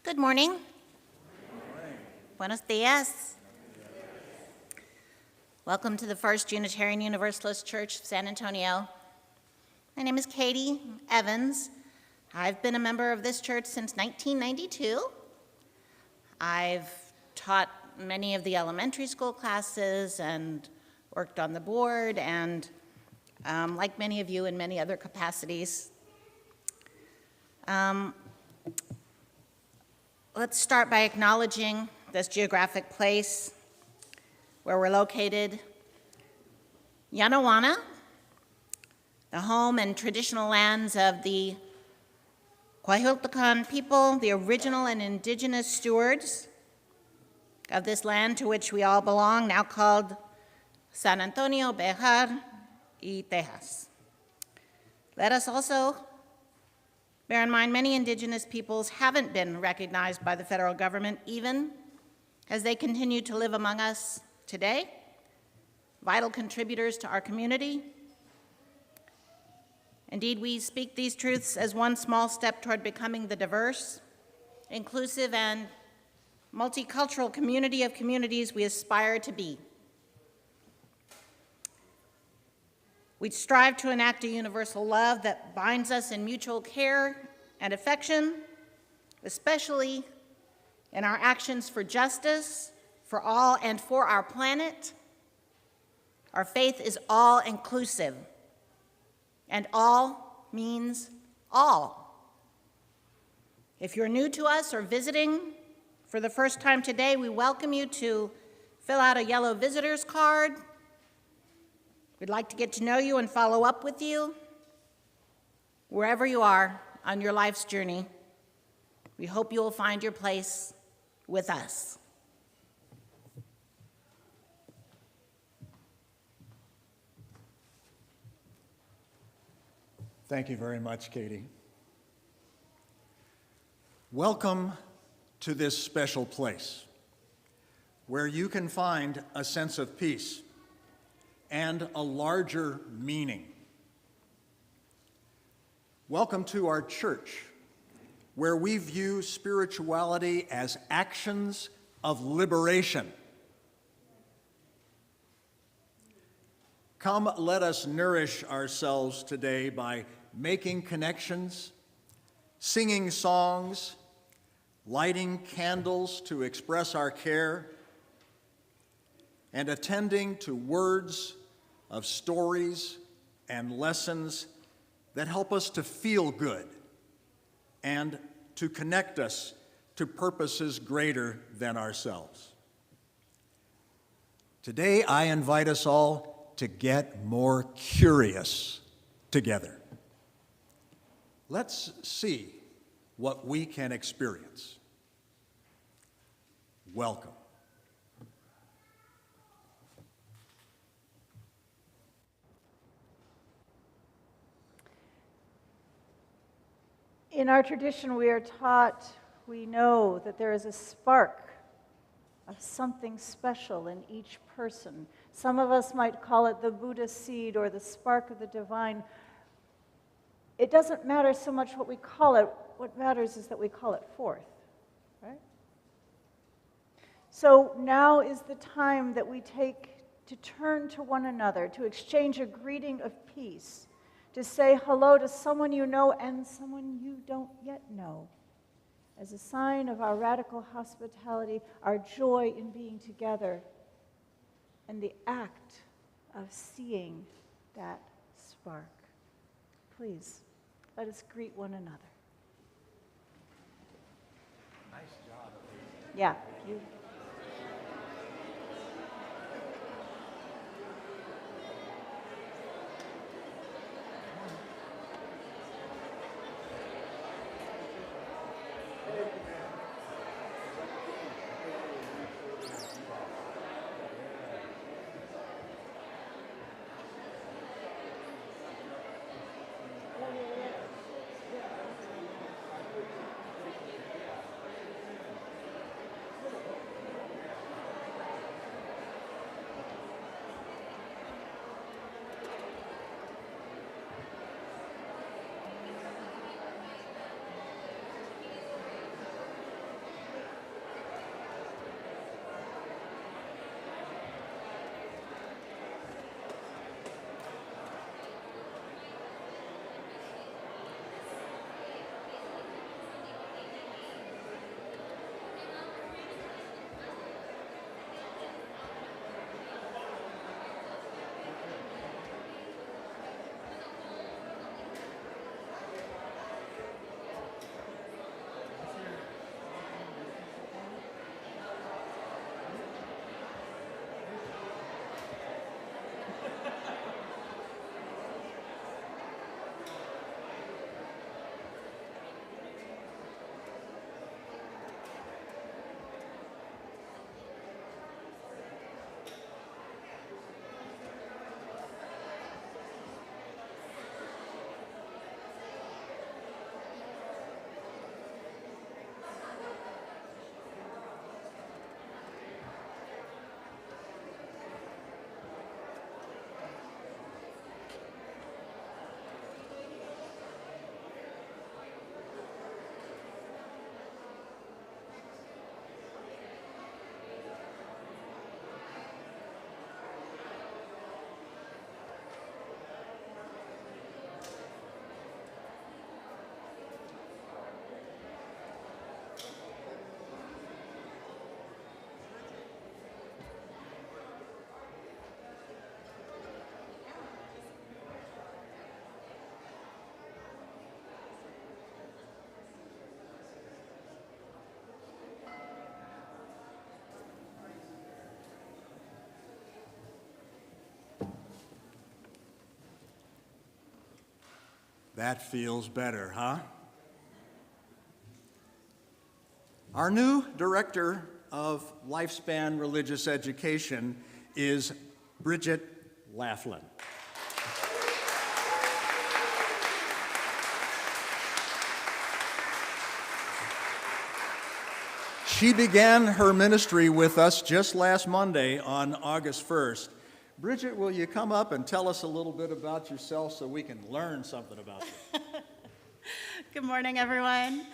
Good morning. Buenos dias. Welcome to the First Unitarian Universalist Church of San Antonio. My name is Katy Evans. I've been a member of this church since 1992. I've taught many of the elementary school classes and worked on the board and, like many of you, in many other capacities. Let's start by acknowledging this geographic place where we're located. Yanawana, the home and traditional lands of the Coahuiltecan people, the original and indigenous stewards of this land to which we all belong, now called San Antonio, Bejar, y Tejas. Let us also bear in mind many indigenous peoples haven't been recognized by the federal government, even as they continue to live among us today, vital contributors to our community. Indeed, we speak these truths as one small step toward becoming the diverse, inclusive, and multicultural community of communities we aspire to be. We strive to enact a universal love that binds us in mutual care and affection, especially in our actions for justice, for all, and for our planet. Our faith is all-inclusive, and all means all. If you're new to us or visiting for the first time today, we welcome you to fill out a yellow visitor's card. We'd like to get to know you and follow up with you wherever you are on your life's journey. We hope you will find your place with us. Thank you very much, Katy. Welcome to this special place where you can find a sense of peace and a larger meaning. Welcome to our church, where we view spirituality as actions of liberation. Come, let us nourish ourselves today by making connections, singing songs, lighting candles to express our care, and attending to words of stories and lessons that help us to feel good and to connect us to purposes greater than ourselves. Today, I invite us all to get more curious together. Let's see what we can experience. Welcome. In our tradition, we are taught, we know that there is a spark of something special in each person. Some of us might call it the Buddha seed or the spark of the divine. It doesn't matter so much what we call it. What matters is that we call it forth, right? So now is the time that we take to turn to one another, to exchange a greeting of peace, to say hello to someone you know and someone you don't yet know, as a sign of our radical hospitality, our joy in being together, and the act of seeing that spark. Please, let us greet one another. Nice job. Yeah, you. That feels better, huh? Our new director of Lifespan Religious Education is Bridget Laflin. She began her ministry with us just last Monday on August 1st. Bridget, will you come up and tell us a little bit about yourself so we can learn something about you? Good morning, everyone.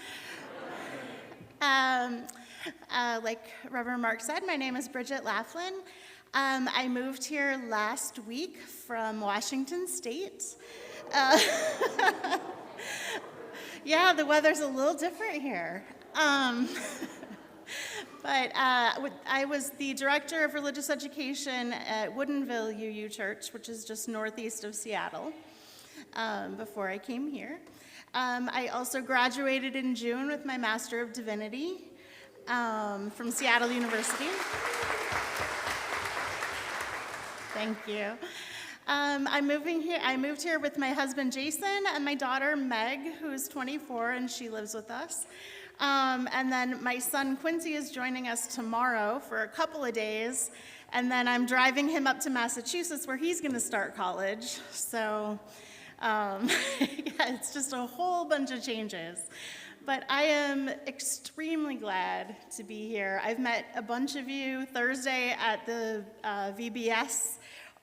Like Reverend Mark said, my name is Bridget Laflin. I moved here last week from Washington State. Yeah, the weather's a little different here. But I was the director of religious education at Woodinville UU Church, which is just northeast of Seattle, before I came here. I also graduated in June with my Master of Divinity from Seattle University. Thank you. I moved here with my husband Jason and my daughter Meg, who's 24, and she lives with us. And then my son Quincy is joining us tomorrow for a couple of days, and then I'm driving him up to Massachusetts where he's going to start college. So yeah, it's just a whole bunch of changes. But I am extremely glad to be here. I've met a bunch of you Thursday at the VBS.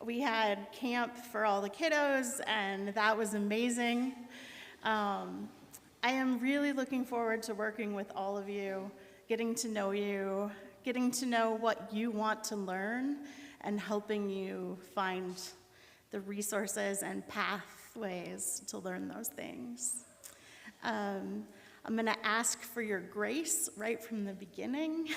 We had camp for all the kiddos, and that was amazing. I am really looking forward to working with all of you, getting to know what you want to learn, and helping you find the resources and pathways to learn those things. I'm going to ask for your grace right from the beginning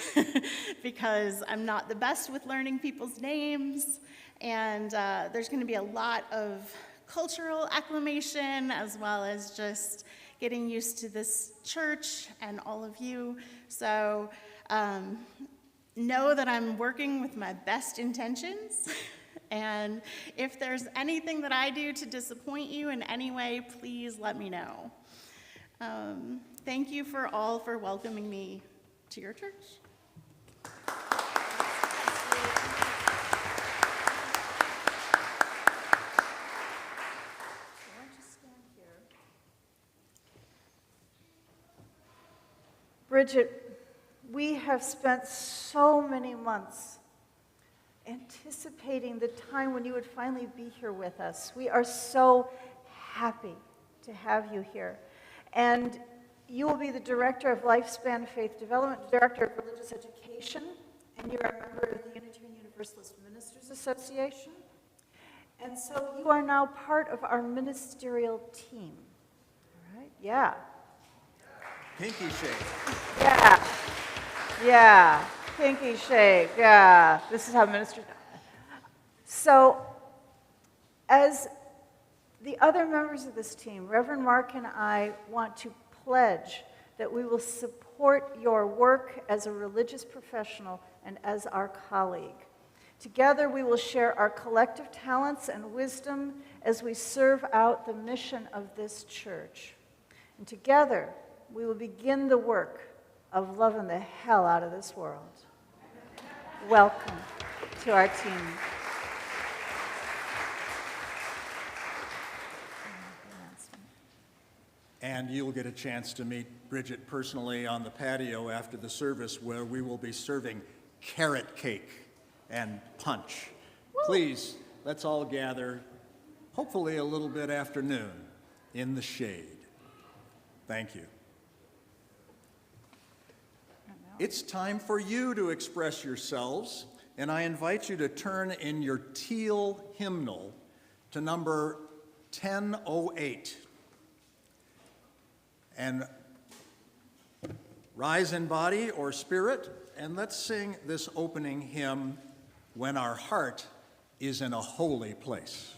because I'm not the best with learning people's names, and there's going to be a lot of cultural acclimation as well as just getting used to this church and all of you. So know that I'm working with my best intentions. And if there's anything that I do to disappoint you in any way, please let me know. Thank you for welcoming me to your church. Bridget, we have spent so many months anticipating the time when you would finally be here with us. We are so happy to have you here. And you will be the director of Lifespan Faith Development, director of religious education, and you're a member of the Unitarian Universalist Ministers Association. And so you are now part of our ministerial team. All right? Yeah. Pinky shake. Yeah, pinky shake, yeah. This is how ministers do. So, as the other members of this team, Reverend Mark and I want to pledge that we will support your work as a religious professional and as our colleague. Together, we will share our collective talents and wisdom as we serve out the mission of this church. And together, we will begin the work of loving the hell out of this world. Welcome to our team. And you'll get a chance to meet Bridget personally on the patio after the service, where we will be serving carrot cake and punch. Woo. Please, let's all gather, hopefully a little bit after noon, in the shade. Thank you. It's time for you to express yourselves, and I invite you to turn in your teal hymnal to number 1008. And rise in body or spirit, and let's sing this opening hymn, When Our Heart is in a Holy Place.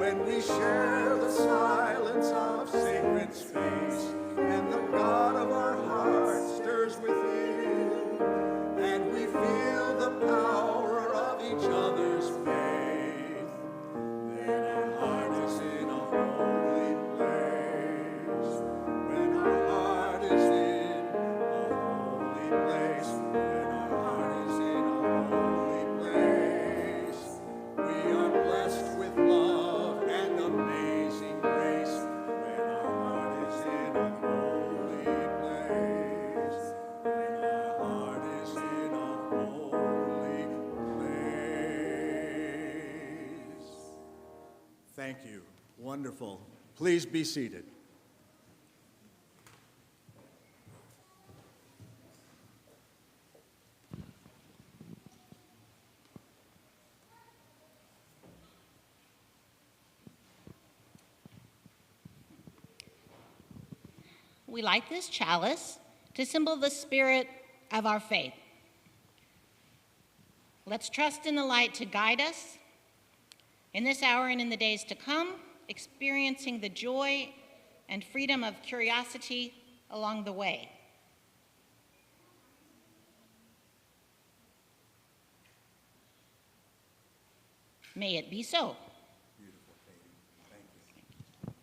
when we share the silence of sacred space, and the God of our hearts stirs within, and we feel the power of each other's faith, then our heart is in a holy place. When our heart is in a holy place, when our heart is in a holy place, we are blessed with love and amazing grace. When our heart is in a holy place, when our heart is in a holy place. Thank you. Wonderful. Please be seated. We light this chalice to symbol the spirit of our faith. Let's trust in the light to guide us in this hour and in the days to come, experiencing the joy and freedom of curiosity along the way. May it be so. Beautiful, Katie. Thank you.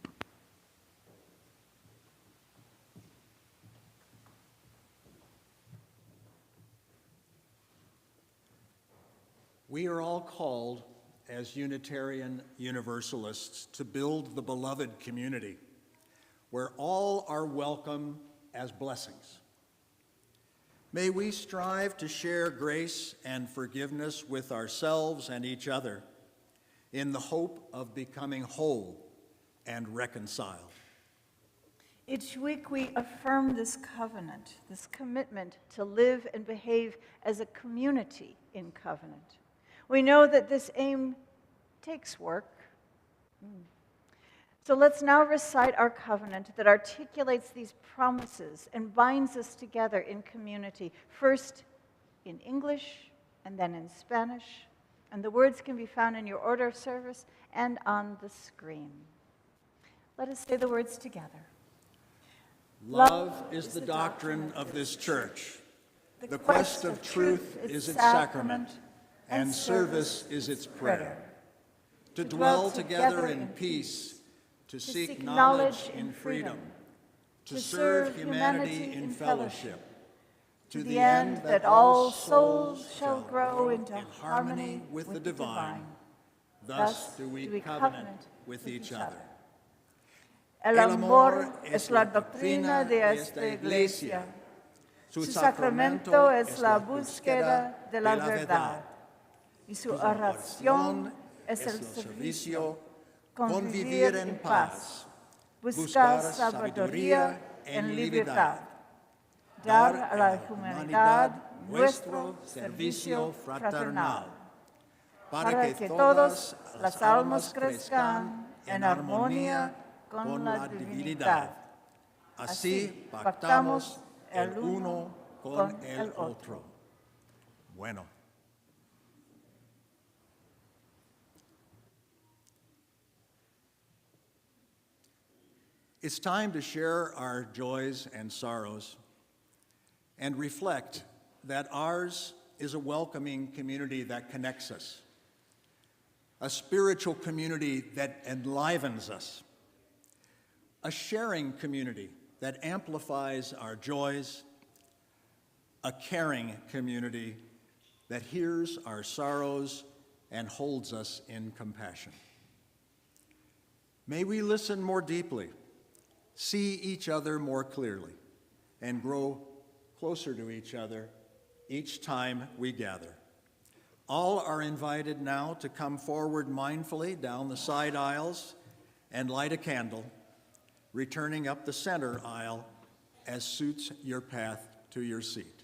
We are all called as Unitarian Universalists to build the beloved community where all are welcome as blessings. May we strive to share grace and forgiveness with ourselves and each other in the hope of becoming whole and reconciled. Each week we affirm this covenant, this commitment to live and behave as a community in covenant. We know that this aim takes work. So let's now recite our covenant that articulates these promises and binds us together in community, first in English and then in Spanish. And the words can be found in your order of service and on the screen. Let us say the words together. Love is the doctrine of this church. The quest of truth is its sacrament, and service is its prayer. To dwell together in peace, to seek knowledge in freedom, to serve humanity in fellowship, to the end that all souls shall grow into harmony with the divine. Thus do we covenant with each other. El amor es la doctrina de esta iglesia. Su sacramento es la búsqueda de la verdad. Y su oración es el servicio, convivir en paz, buscar sabiduría en libertad, dar a la humanidad nuestro servicio fraternal, para que todas las almas crezcan en armonía con la divinidad. Así pactamos el uno con el otro. Bueno. It's time to share our joys and sorrows and reflect that ours is a welcoming community that connects us, a spiritual community that enlivens us, a sharing community that amplifies our joys, a caring community that hears our sorrows and holds us in compassion. May we listen more deeply, see each other more clearly, and grow closer to each other each time we gather. All are invited now to come forward mindfully down the side aisles and light a candle, returning up the center aisle as suits your path to your seat.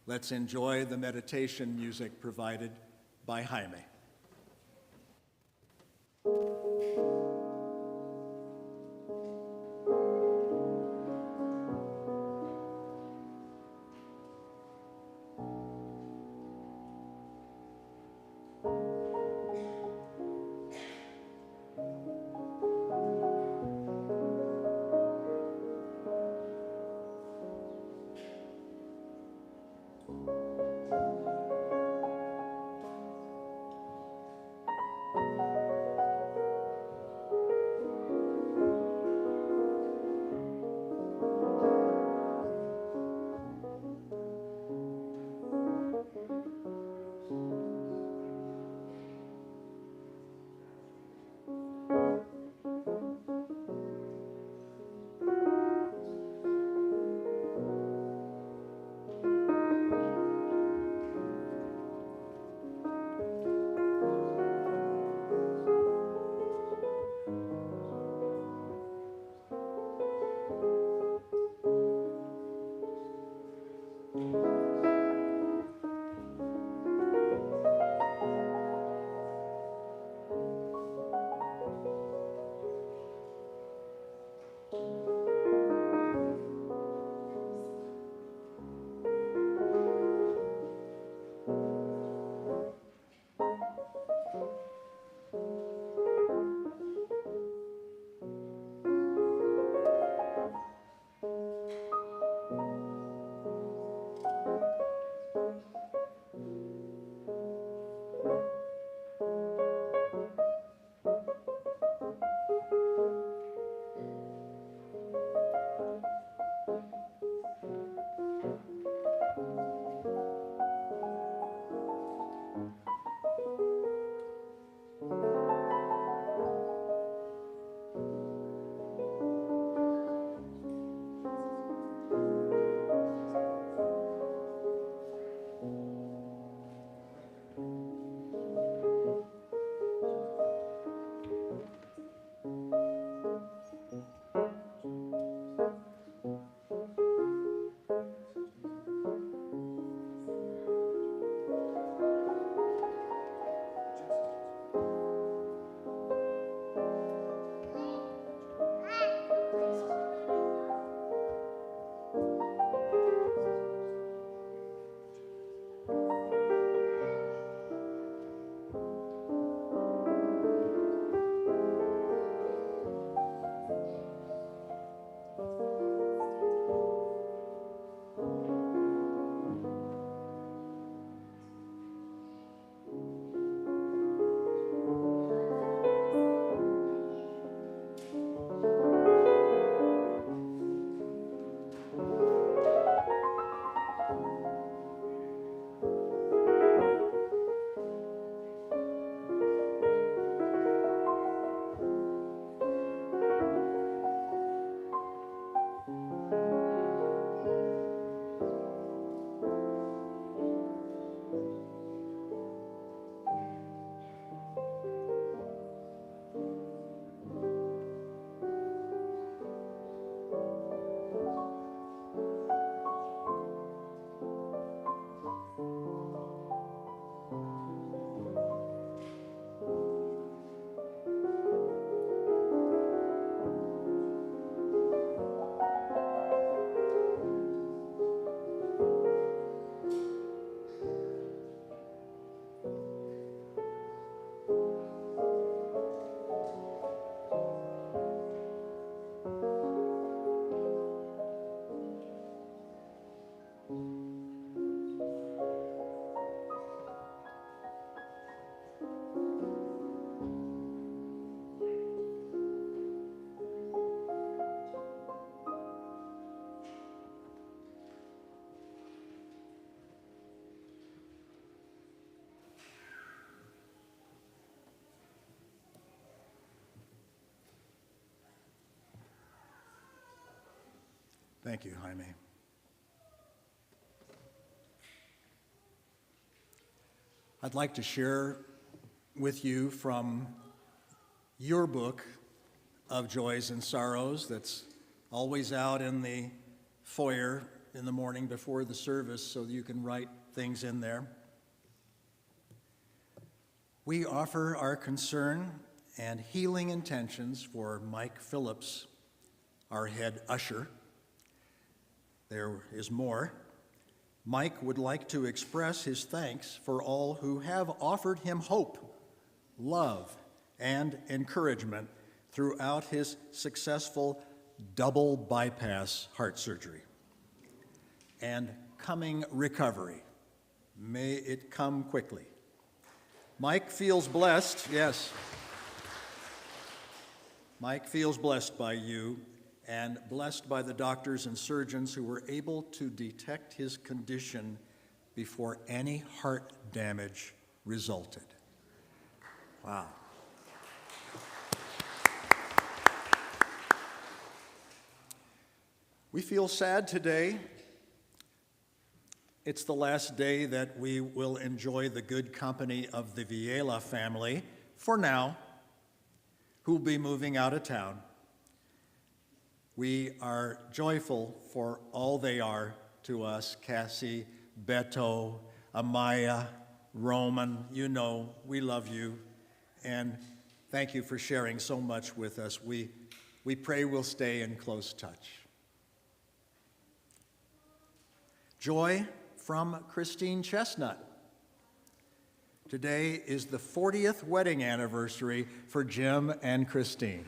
Let's enjoy the meditation music provided by Jaime. Thank you, Jaime. I'd like to share with you from your book of joys and sorrows that's always out in the foyer in the morning before the service so you can write things in there. We offer our concern and healing intentions for Mike Phillips, our head usher. There is more. Mike would like to express his thanks for all who have offered him hope, love, and encouragement throughout his successful double bypass heart surgery and coming recovery. May it come quickly. Mike feels blessed, yes. Mike feels blessed by you and blessed by the doctors and surgeons who were able to detect his condition before any heart damage resulted. Wow. We feel sad today. It's the last day that we will enjoy the good company of the Villela family, for now, who will be moving out of town. We are joyful for all they are to us, Cassie, Beto, Amaya, Roman. You know, we love you, and thank you for sharing so much with us. We pray we'll stay in close touch. Joy from Christine Chestnut. Today is the 40th wedding anniversary for Jim and Christine.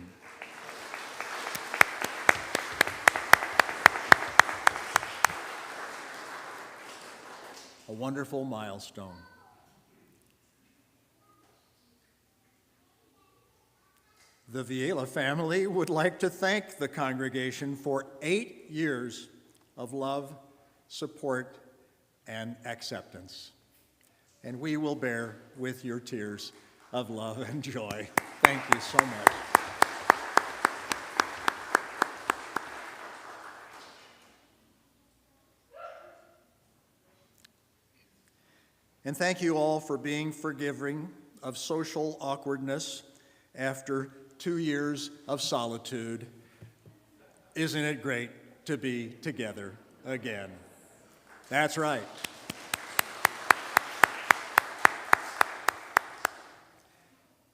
A wonderful milestone. The Villela family would like to thank the congregation for 8 years of love, support, and acceptance. And we will bear with your tears of love and joy. Thank you so much. And thank you all for being forgiving of social awkwardness after 2 years of solitude. Isn't it great to be together again? That's right.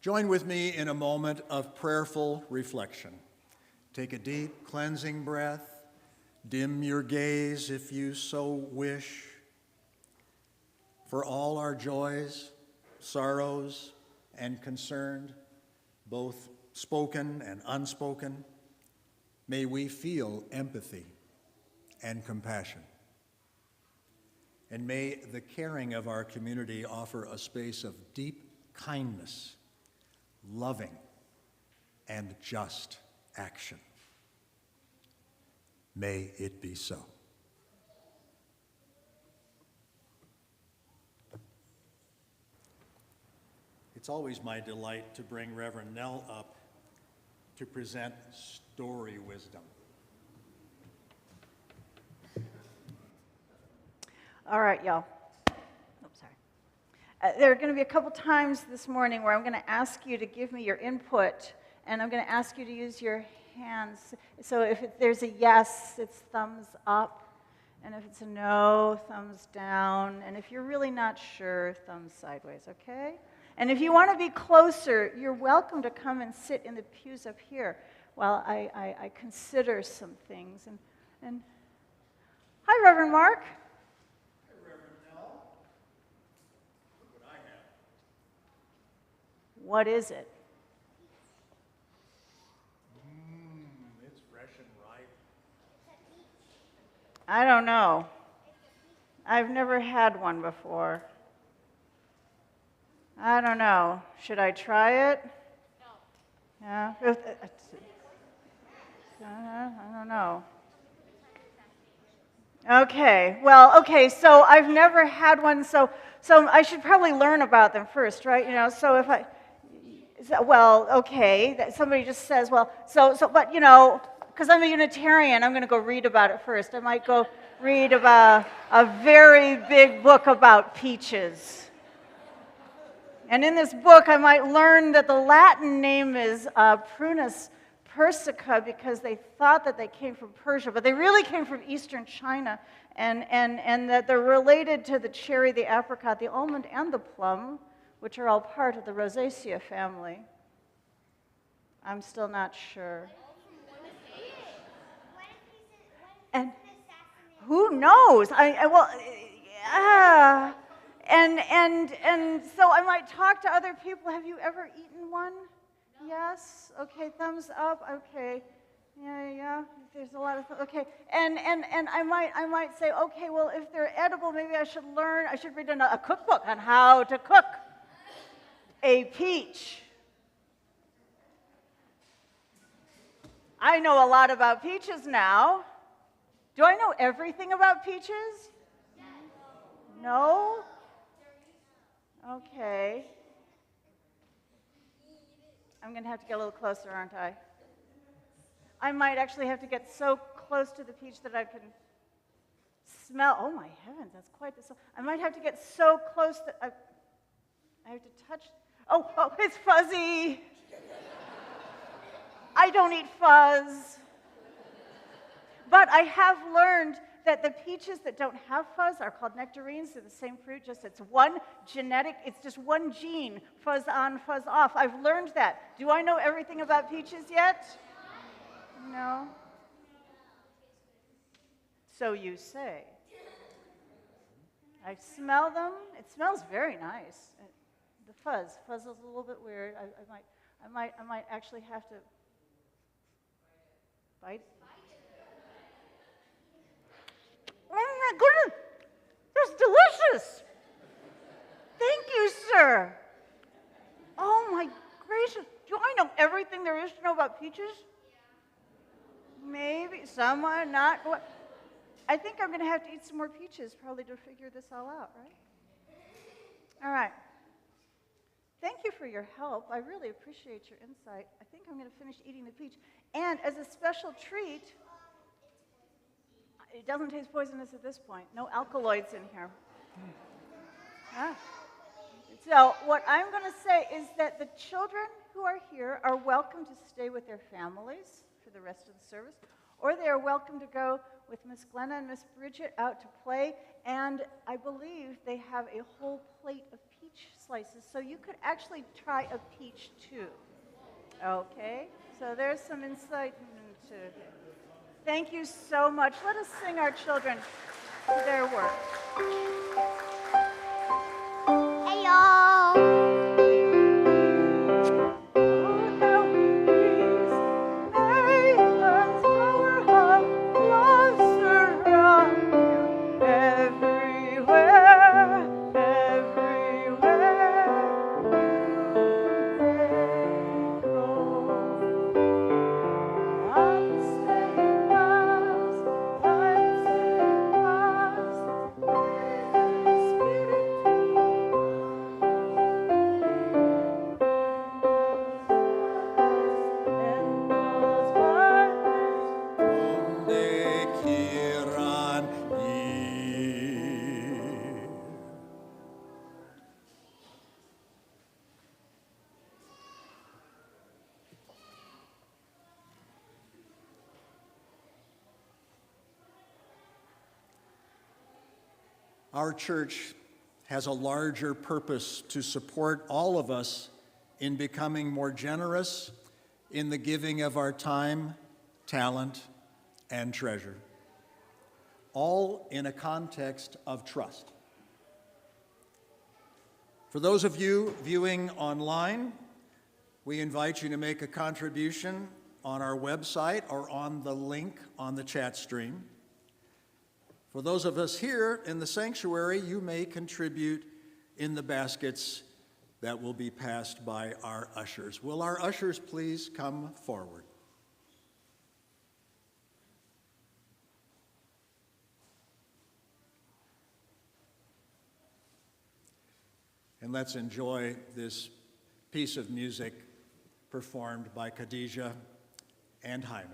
Join with me in a moment of prayerful reflection. Take a deep, cleansing breath. Dim your gaze if you so wish. For all our joys, sorrows, and concern, both spoken and unspoken, may we feel empathy and compassion. And may the caring of our community offer a space of deep kindness, loving, and just action. May it be so. It's always my delight to bring Reverend Nell up to present story wisdom. All right, y'all. Oops, sorry. There are going to be a couple times this morning where I'm going to ask you to give me your input, and I'm going to ask you to use your hands. So if there's a yes, it's thumbs up, and if it's a no, thumbs down, and if you're really not sure, thumbs sideways, okay? And if you want to be closer, you're welcome to come and sit in the pews up here while I consider some things. And hi, Reverend Mark. Hi, Reverend Nell. Look what I have. What is it? It's fresh and ripe. I don't know. I've never had one before. I don't know. Should I try it? No. Yeah? I don't know. Okay. Well, okay, so I've never had one, so I should probably learn about them first, right? You know, so if well, okay, somebody just says, well, but, you know, because I'm a Unitarian, I'm going to go read about it first. I might go read about a very big book about peaches. And in this book, I might learn that the Latin name is Prunus persica because they thought that they came from Persia, but they really came from eastern China, and that they're related to the cherry, the apricot, the almond, and the plum, which are all part of the Rosaceae family. I'm still not sure. And who knows? And so I might talk to other people. Have you ever eaten one? No. Yes. Okay. Thumbs up. Okay. Yeah. There's a lot of okay. And I might say, okay, well, if they're edible, maybe I should learn. I should read a cookbook on how to cook a peach. I know a lot about peaches now. Do I know everything about peaches? No? Okay. I'm going to have to get a little closer, aren't I? I might actually have to get so close to the peach that I can smell. Oh, my heavens, that's quite the... I might have to get so close that I have to touch... Oh, it's fuzzy. I don't eat fuzz. But I have learned that the peaches that don't have fuzz are called nectarines. They're the same fruit, just it's one genetic, it's just one gene, fuzz on, fuzz off. I've learned that. Do I know everything about peaches yet? No? So you say. I smell them. It smells very nice. The fuzz is a little bit weird. I might actually have to bite. Oh my goodness, that's delicious. Thank you, sir. Oh my gracious, do I know everything there is to know about peaches? Yeah. Maybe, someone, not. I think I'm going to have to eat some more peaches probably to figure this all out, right? All right. Thank you for your help. I really appreciate your insight. I think I'm going to finish eating the peach. And as a special treat, it doesn't taste poisonous at this point. No alkaloids in here. So what I'm going to say is that the children who are here are welcome to stay with their families for the rest of the service, or they are welcome to go with Miss Glenna and Miss Bridget out to play, and I believe they have a whole plate of peach slices, so you could actually try a peach too. Okay, so there's some insight into it. Thank you so much. Let us sing our children to their work. Hey, y'all. Our church has a larger purpose to support all of us in becoming more generous in the giving of our time, talent, and treasure, all in a context of trust. For those of you viewing online, we invite you to make a contribution on our website or on the link on the chat stream. For those of us here in the sanctuary, you may contribute in the baskets that will be passed by our ushers. Will our ushers please come forward? And let's enjoy this piece of music performed by Khadijah and Jaime.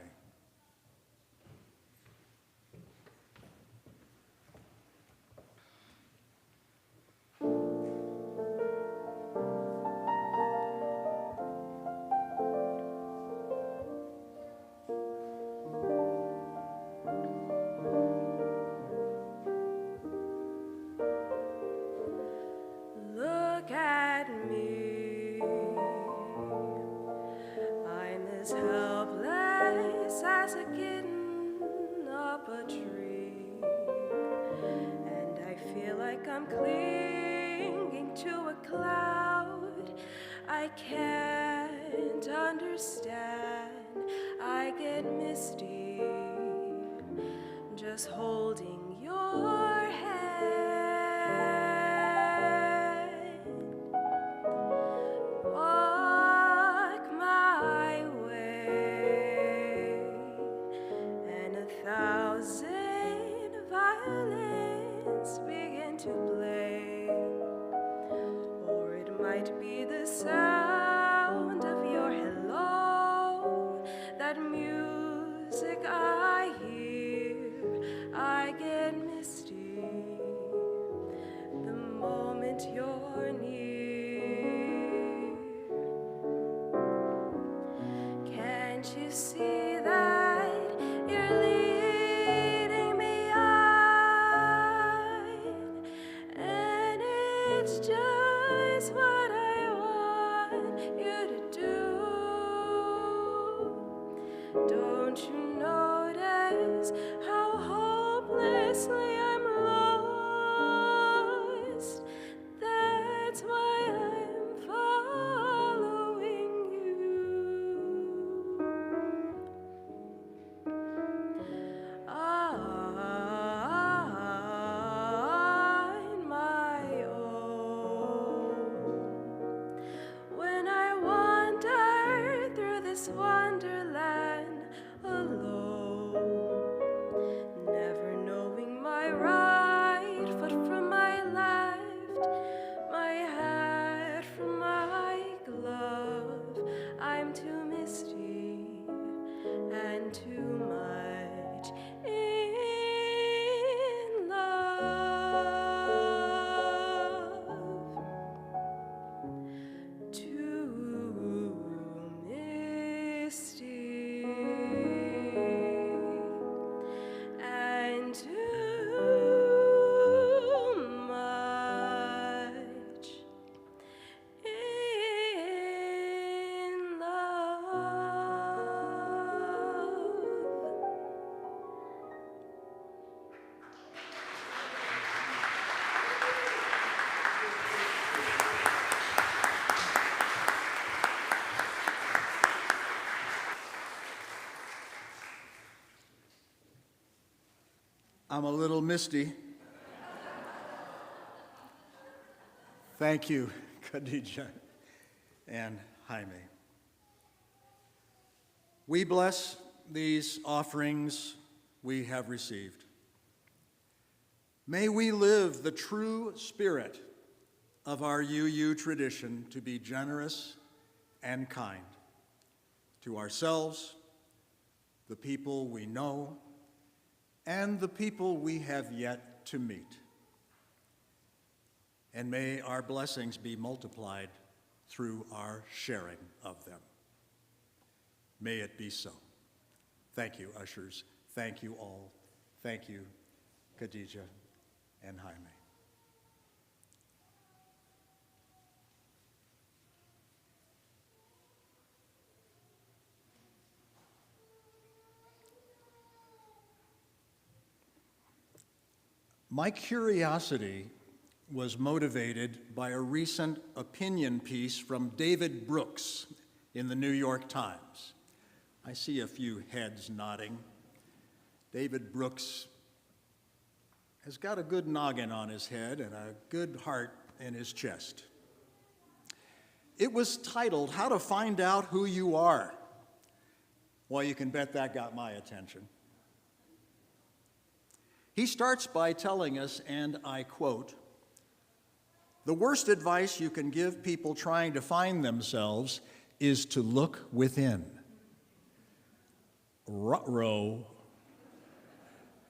as helpless as a kitten up a tree. And I feel like I'm clinging to a cloud I can't understand. I get misty just holding your hand. Walk my way, and 1,000 violins begin to play. Or it might be the sound of your hello, that music I hear. I get misty the moment you're near. Can't you see that you're leading me on? And it's just what I want you to do. Don't you notice how hopelessly I'm lost? That's why I'm following you. On my own. When I wander through this wonderland alone, never knowing my right foot from my left, my hat from my glove, I'm too misty and too much in love. Too misty and too much in love. I'm a little misty. Thank you, Khadijah and Jaime. We bless these offerings we have received. May we live the true spirit of our UU tradition to be generous and kind to ourselves, the people we know, and the people we have yet to meet. And may our blessings be multiplied through our sharing of them. May it be so. Thank you, ushers. Thank you all. Thank you, Khadijah and Jaime. My curiosity was motivated by a recent opinion piece from David Brooks in the New York Times. I see a few heads nodding. David Brooks has got a good noggin on his head and a good heart in his chest. It was titled, "How to Find Out Who You Are." Well, you can bet that got my attention. He starts by telling us, and I quote, "The worst advice you can give people trying to find themselves is to look within." Ruh-roh.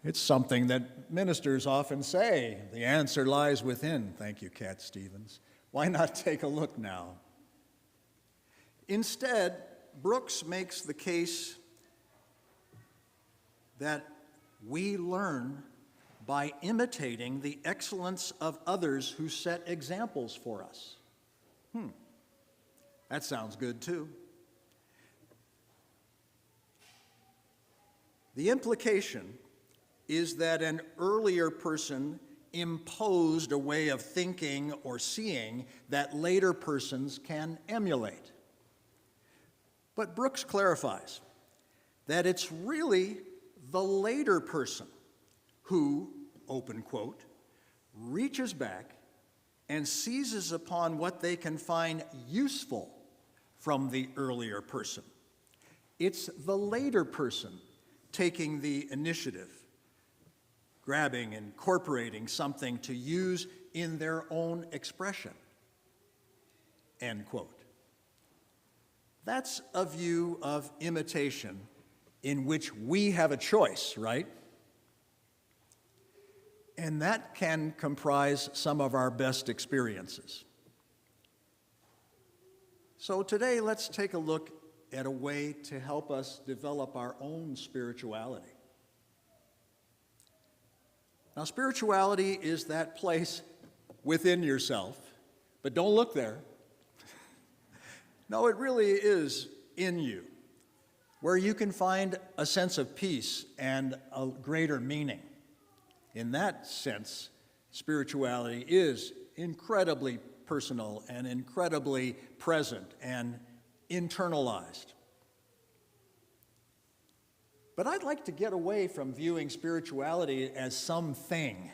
It's something that ministers often say. The answer lies within. Thank you, Cat Stevens. Why not take a look now? Instead, Brooks makes the case that we learn by imitating the excellence of others who set examples for us. That sounds good too. The implication is that an earlier person imposed a way of thinking or seeing that later persons can emulate. But Brooks clarifies that it's really the later person who, open quote, reaches back and seizes upon what they can find useful from the earlier person. It's the later person taking the initiative, grabbing, incorporating something to use in their own expression, end quote. That's a view of imitation in which we have a choice, right? And that can comprise some of our best experiences. So today, let's take a look at a way to help us develop our own spirituality. Now, spirituality is that place within yourself, but don't look there. No, it really is in you, where you can find a sense of peace and a greater meaning. In that sense, spirituality is incredibly personal and incredibly present and internalized. But I'd like to get away from viewing spirituality as something,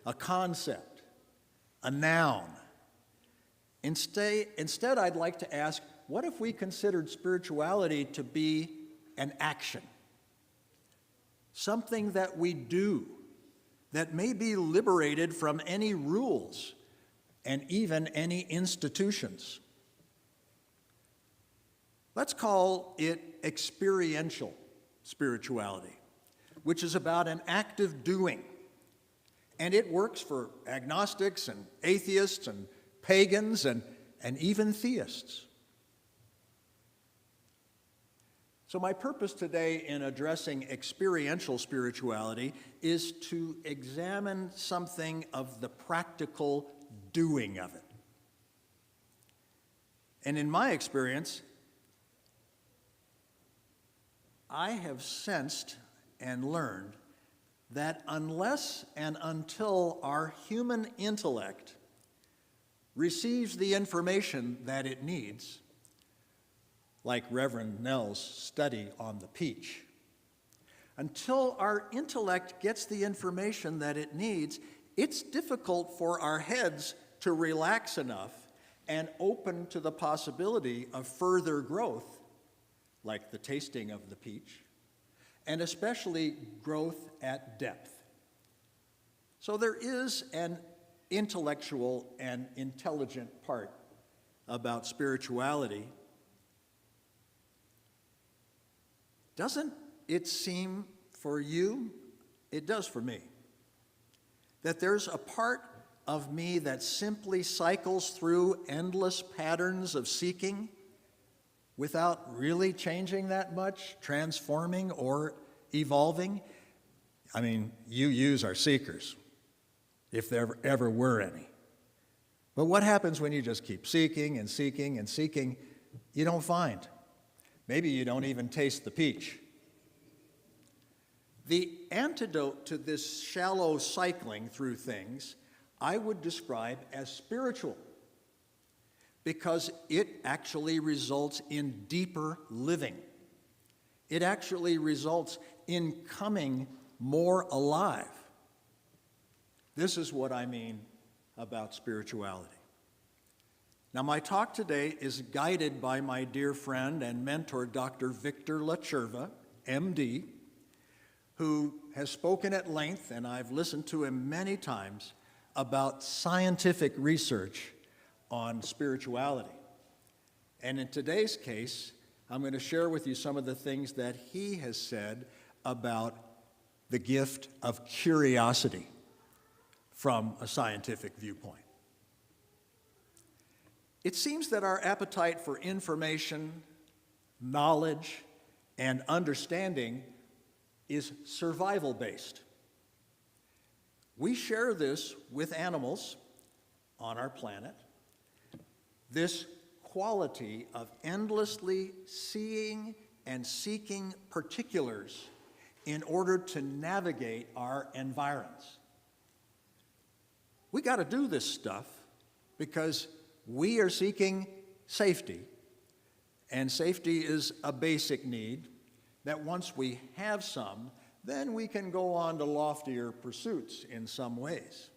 a concept, a noun. Instead, I'd like to ask, what if we considered spirituality to be an action? Something that we do that may be liberated from any rules and even any institutions. Let's call it experiential spirituality, which is about an active doing. And it works for agnostics and atheists and pagans and even theists. So my purpose today in addressing experiential spirituality is to examine something of the practical doing of it. And in my experience, I have sensed and learned that unless and until our human intellect receives the information that it needs, like Reverend Nell's study on the peach, until our intellect gets the information that it needs, it's difficult for our heads to relax enough and open to the possibility of further growth, like the tasting of the peach, and especially growth at depth. So there is an intellectual and intelligent part about spirituality. Doesn't it seem for you, it does for me, that there's a part of me that simply cycles through endless patterns of seeking without really changing that much, transforming or evolving? I mean, yous are seekers, if there ever were any. But what happens when you just keep seeking and seeking and seeking? You don't find. Maybe you don't even taste the peach. The antidote to this shallow cycling through things, I would describe as spiritual, because it actually results in deeper living. It actually results in coming more alive. This is what I mean about spirituality. Now, my talk today is guided by my dear friend and mentor, Dr. Victor Lacherva, MD, who has spoken at length, and I've listened to him many times, about scientific research on spirituality. And in today's case, I'm going to share with you some of the things that he has said about the gift of curiosity from a scientific viewpoint. It seems that our appetite for information, knowledge, and understanding is survival-based. We share this with animals on our planet. This quality of endlessly seeing and seeking particulars in order to navigate our environs. We got to do this stuff because we are seeking safety, and safety is a basic need that once we have some, then we can go on to loftier pursuits in some ways.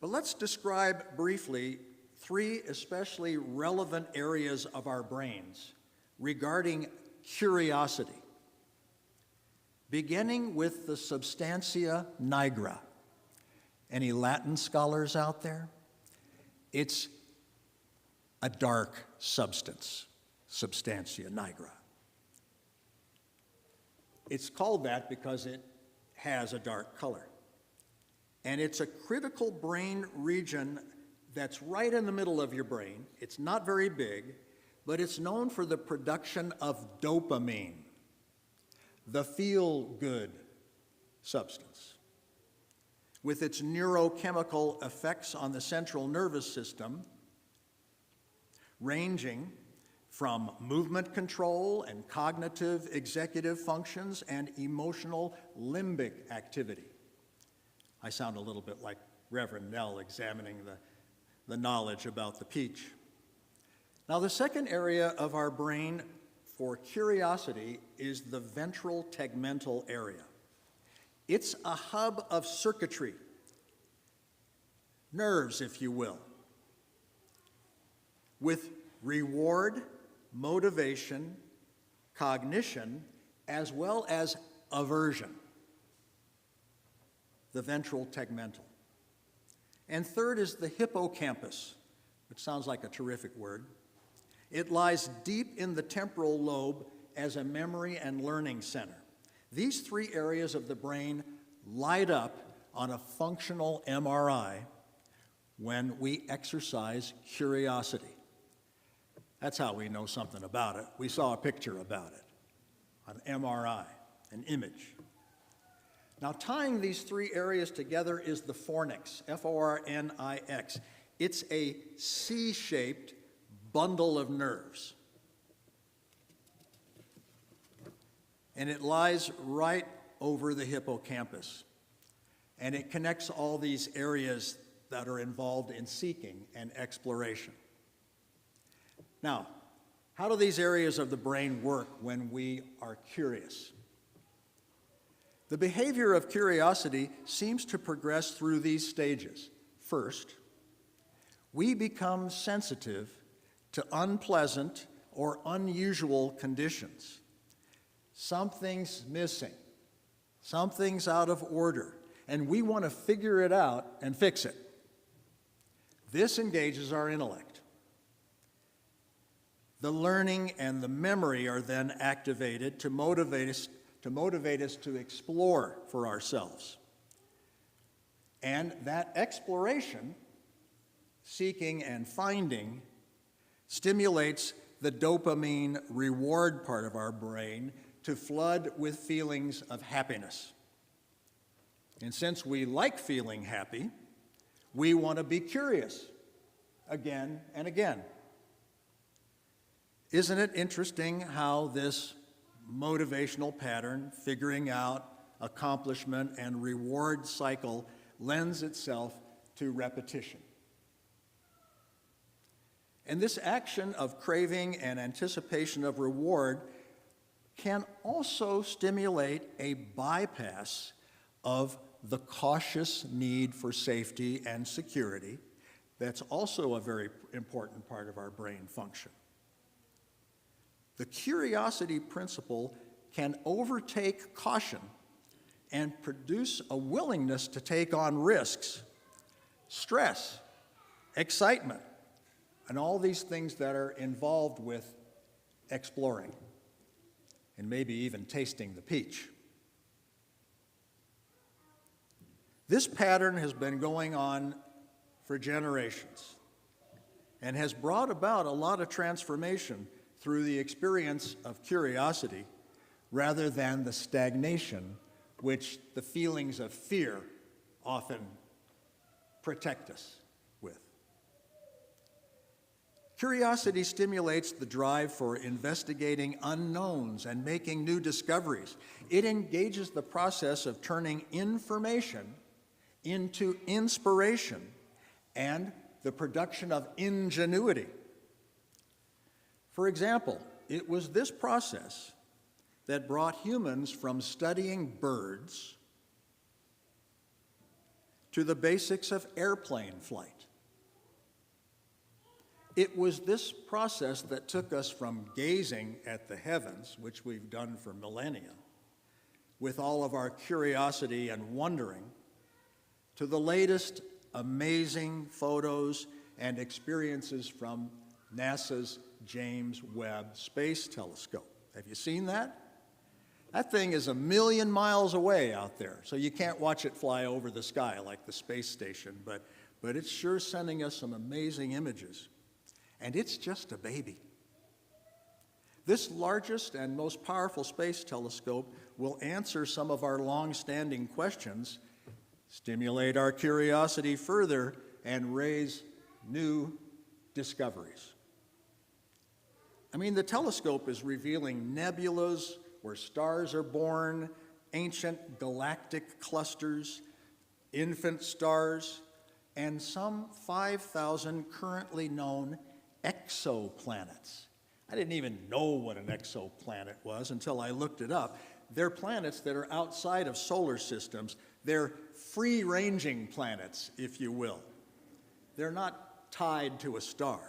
But let's describe briefly 3 especially relevant areas of our brains regarding curiosity, beginning with the Substantia Nigra. Any Latin scholars out there? It's a dark substance, Substantia Nigra. It's called that because it has a dark color. And it's a critical brain region that's right in the middle of your brain. It's not very big, but it's known for the production of dopamine, the feel-good substance. With its neurochemical effects on the central nervous system, ranging from movement control and cognitive executive functions and emotional limbic activity. I sound a little bit like Reverend Nell examining the knowledge about the peach. Now, the second area of our brain for curiosity is the ventral tegmental area. It's a hub of circuitry, nerves, if you will, with reward, motivation, cognition, as well as aversion, the ventral tegmental. And third is the hippocampus, which sounds like a terrific word. It lies deep in the temporal lobe as a memory and learning center. These 3 areas of the brain light up on a functional MRI when we exercise curiosity. That's how we know something about it. We saw a picture about it, an MRI, an image. Now, tying these 3 areas together is the fornix, F-O-R-N-I-X. It's a C-shaped bundle of nerves. And it lies right over the hippocampus. And it connects all these areas that are involved in seeking and exploration. Now, how do these areas of the brain work when we are curious? The behavior of curiosity seems to progress through these stages. First, we become sensitive to unpleasant or unusual conditions. Something's missing, something's out of order, and we want to figure it out and fix it. This engages our intellect. The learning and the memory are then activated to motivate us to explore for ourselves. And that exploration, seeking and finding, stimulates the dopamine reward part of our brain to flood with feelings of happiness. And since we like feeling happy, we want to be curious again and again. Isn't it interesting how this motivational pattern, figuring out accomplishment and reward cycle, lends itself to repetition? And this action of craving and anticipation of reward can also stimulate a bypass of the cautious need for safety and security. That's also a very important part of our brain function. The curiosity principle can overtake caution and produce a willingness to take on risks, stress, excitement, and all these things that are involved with exploring and maybe even tasting the peach. This pattern has been going on for generations and has brought about a lot of transformation through the experience of curiosity rather than the stagnation which the feelings of fear often protect us with. Curiosity stimulates the drive for investigating unknowns and making new discoveries. It engages the process of turning information into inspiration and the production of ingenuity. For example, it was this process that brought humans from studying birds to the basics of airplane flight. It was this process that took us from gazing at the heavens, which we've done for millennia, with all of our curiosity and wondering, to the latest amazing photos and experiences from NASA's James Webb Space Telescope. Have you seen that? That thing is 1 million miles away out there, so you can't watch it fly over the sky like the space station, but it's sure sending us some amazing images. And it's just a baby. This largest and most powerful space telescope will answer some of our long-standing questions, stimulate our curiosity further, and raise new discoveries. I mean, the telescope is revealing nebulas where stars are born, ancient galactic clusters, infant stars, and some 5,000 currently known exoplanets. I didn't even know what an exoplanet was until I looked it up. They're planets that are outside of solar systems. They're free-ranging planets, if you will. They're not tied to a star.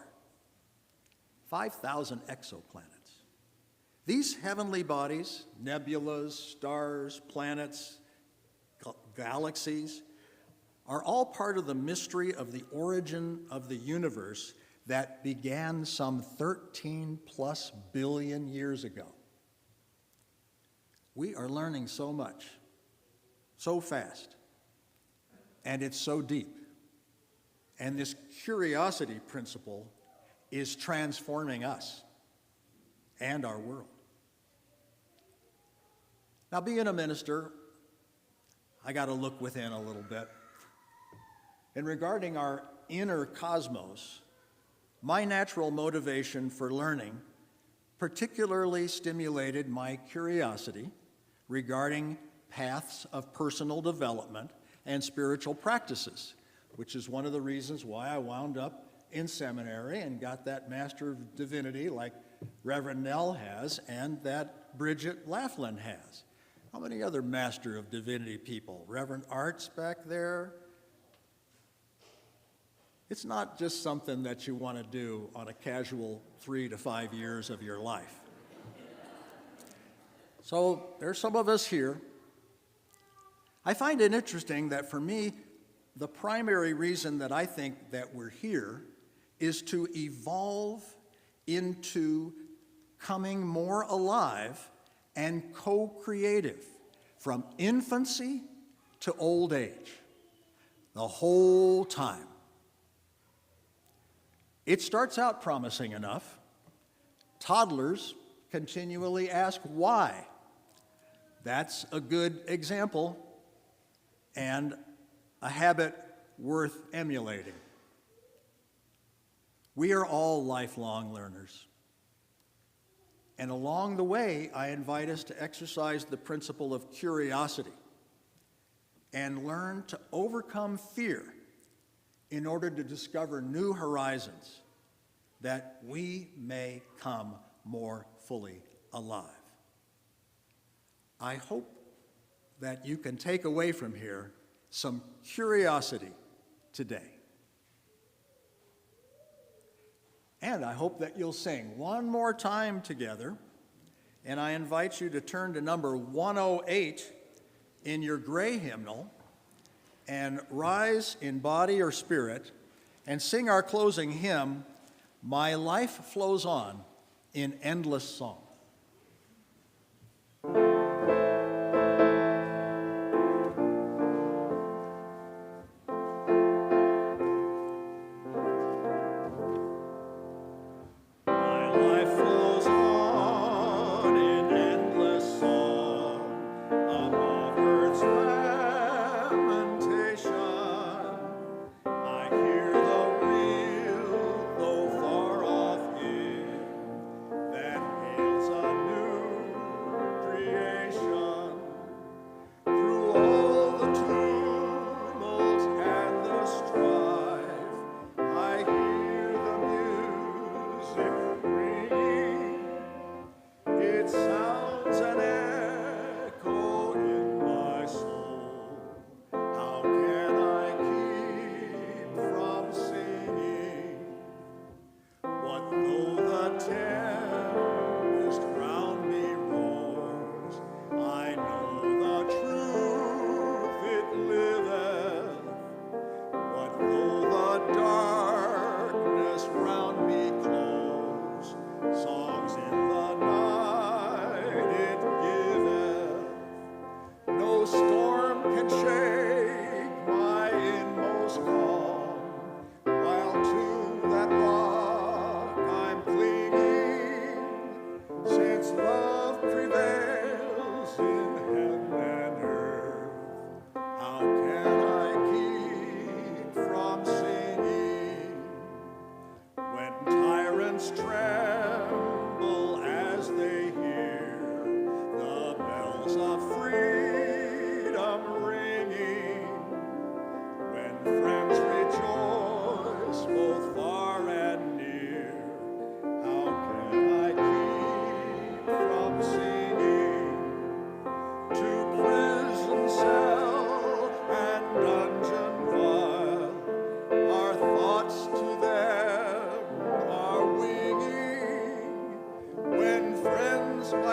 5,000 exoplanets. These heavenly bodies, nebulas, stars, planets, galaxies, are all part of the mystery of the origin of the universe that began some 13+ billion years ago. We are learning so much, so fast, and it's so deep. And this curiosity principle is transforming us and our world. Now, being a minister, I got to look within a little bit. And regarding our inner cosmos, my natural motivation for learning particularly stimulated my curiosity regarding paths of personal development and spiritual practices, which is one of the reasons why I wound up in seminary and got that Master of Divinity like Reverend Nell has and that Bridget Laflin has. How many other Master of Divinity people? Reverend Art's back there. It's not just something that you want to do on a casual 3 to 5 years of your life. So there's some of us here. I find it interesting that for me, the primary reason that I think that we're here is to evolve into coming more alive and co-creative from infancy to old age, the whole time. It starts out promising enough. Toddlers continually ask why. That's a good example and a habit worth emulating. We are all lifelong learners. And along the way, I invite us to exercise the principle of curiosity and learn to overcome fear in order to discover new horizons that we may come more fully alive. I hope that you can take away from here some curiosity today. And I hope that you'll sing one more time together, and I invite you to turn to number 108 in your gray hymnal and rise in body or spirit and sing our closing hymn, My Life Flows On in Endless Song. I hear the real, though far off.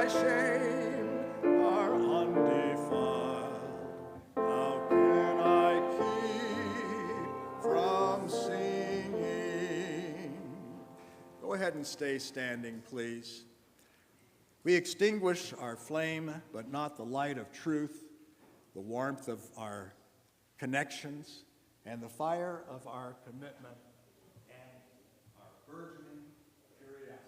by shame are undefiled. How can I keep from singing? Go ahead and stay standing, please. We extinguish our flame, but not the light of truth, the warmth of our connections, and the fire of our commitment, and our burgeoning curiosity.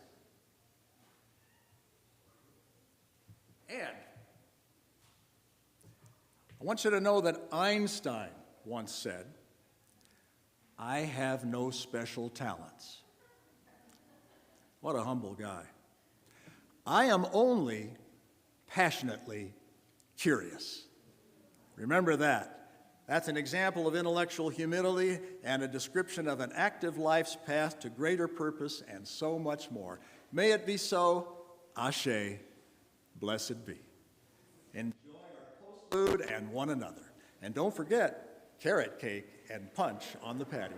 And I want you to know that Einstein once said, "I have no special talents." What a humble guy. I am only passionately curious. Remember that. That's an example of intellectual humility and a description of an active life's path to greater purpose and so much more. May it be so. Ashe. Blessed be. Enjoy our postlude and one another. And don't forget carrot cake and punch on the patio.